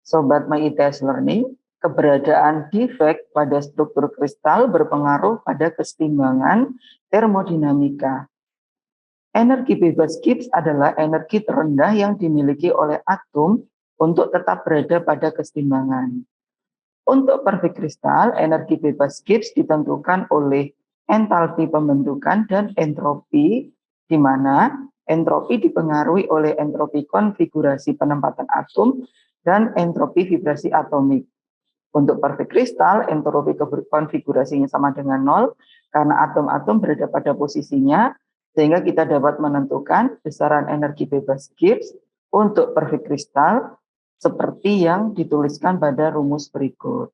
Sobat MyITS Learning, keberadaan defek pada struktur kristal berpengaruh pada keseimbangan termodinamika. Energi bebas Gibbs adalah energi terendah yang dimiliki oleh atom untuk tetap berada pada keseimbangan. Untuk perfect kristal, energi bebas Gibbs ditentukan oleh entalpi pembentukan dan entropi, di mana entropi dipengaruhi oleh entropi konfigurasi penempatan atom dan entropi vibrasi atomik. Untuk perfect kristal, entropi konfigurasinya sama dengan 0 karena atom-atom berada pada posisinya, sehingga kita dapat menentukan besaran energi bebas Gibbs untuk perfect kristal seperti yang dituliskan pada rumus berikut.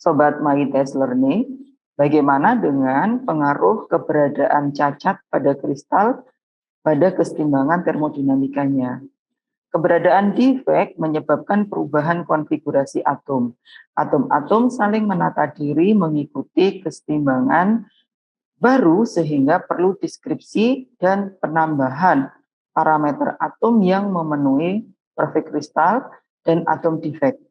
Sobat MyITS Learning, bagaimana dengan pengaruh keberadaan cacat pada kristal pada keseimbangan termodinamikanya? Keberadaan defek menyebabkan perubahan konfigurasi atom. Atom-atom saling menata diri mengikuti keseimbangan baru sehingga perlu deskripsi dan penambahan parameter atom yang memenuhi perfect kristal dan atom defect.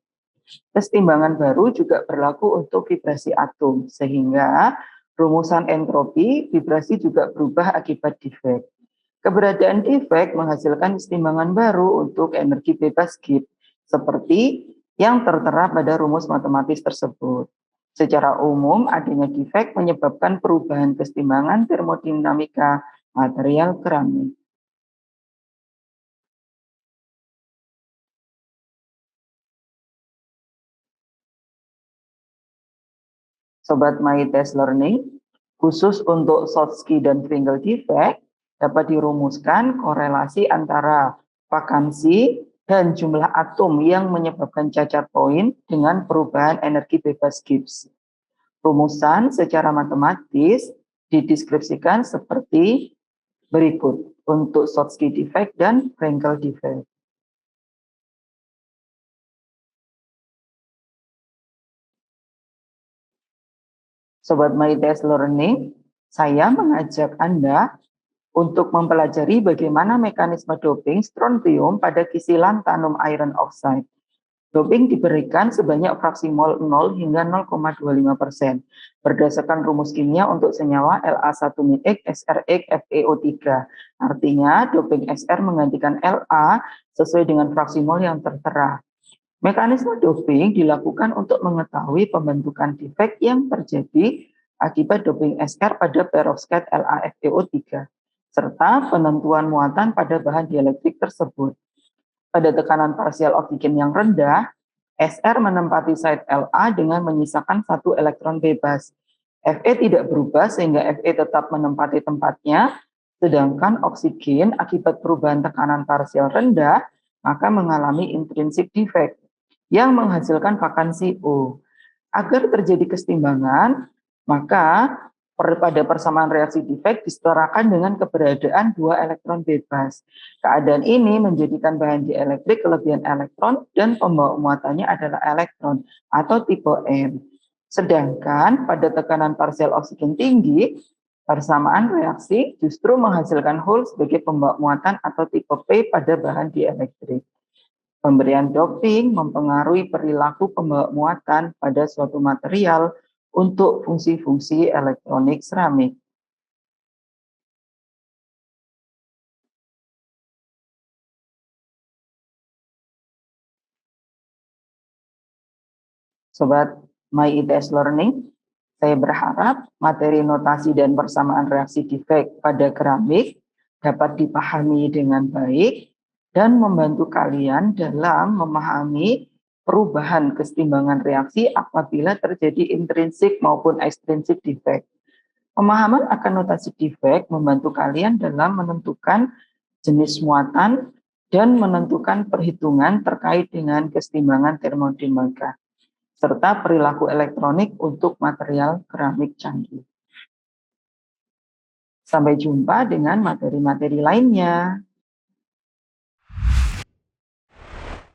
Keseimbangan baru juga berlaku untuk vibrasi atom, sehingga rumusan entropi vibrasi juga berubah akibat defect. Keberadaan defek menghasilkan keseimbangan baru untuk energi bebas Gibbs, seperti yang tertera pada rumus matematis tersebut. Secara umum, adanya defek menyebabkan perubahan keseimbangan termodinamika material keramik. Sobat MyITS Learning, khusus untuk Schottky dan Kringle defect, dapat dirumuskan korelasi antara vakansi dan jumlah atom yang menyebabkan cacat poin dengan perubahan energi bebas Gibbs. Rumusan secara matematis dideskripsikan seperti berikut untuk Schottky defect dan Kringle defect. Sobat MyITS Learning, saya mengajak Anda untuk mempelajari bagaimana mekanisme doping strontium pada kisilan tanum iron oxide. Doping diberikan sebanyak fraksi mol 0 hingga 0,25% berdasarkan rumus kimia untuk senyawa La1-X SrX FeO3. Artinya doping Sr menggantikan La sesuai dengan fraksi mol yang tertera. Mekanisme doping dilakukan untuk mengetahui pembentukan defek yang terjadi akibat doping Sr pada perovskite LaFeO3 serta penentuan muatan pada bahan dielektrik tersebut. Pada tekanan parsial oksigen yang rendah, Sr menempati site La dengan menyisakan satu elektron bebas. Fe tidak berubah sehingga Fe tetap menempati tempatnya, sedangkan oksigen akibat perubahan tekanan parsial rendah maka mengalami intrinsic defect yang menghasilkan vakansi O. Agar terjadi keseimbangan, maka pada persamaan reaksi defek disetarakan dengan keberadaan dua elektron bebas. Keadaan ini menjadikan bahan dielektrik kelebihan elektron dan pembawa muatannya adalah elektron atau tipe N. Sedangkan pada tekanan parsial oksigen tinggi, persamaan reaksi justru menghasilkan hole sebagai pembawa muatan atau tipe P pada bahan dielektrik. Pemberian doping mempengaruhi perilaku pembawa muatan pada suatu material untuk fungsi-fungsi elektronik seramik. Sobat MyITS Learning, saya berharap materi notasi dan persamaan reaksi defek pada keramik dapat dipahami dengan baik dan membantu kalian dalam memahami perubahan keseimbangan reaksi apabila terjadi intrinsik maupun ekstrinsik defect. Pemahaman akan notasi defect membantu kalian dalam menentukan jenis muatan dan menentukan perhitungan terkait dengan keseimbangan termodinamika serta perilaku elektronik untuk material keramik canggih. Sampai jumpa dengan materi-materi lainnya.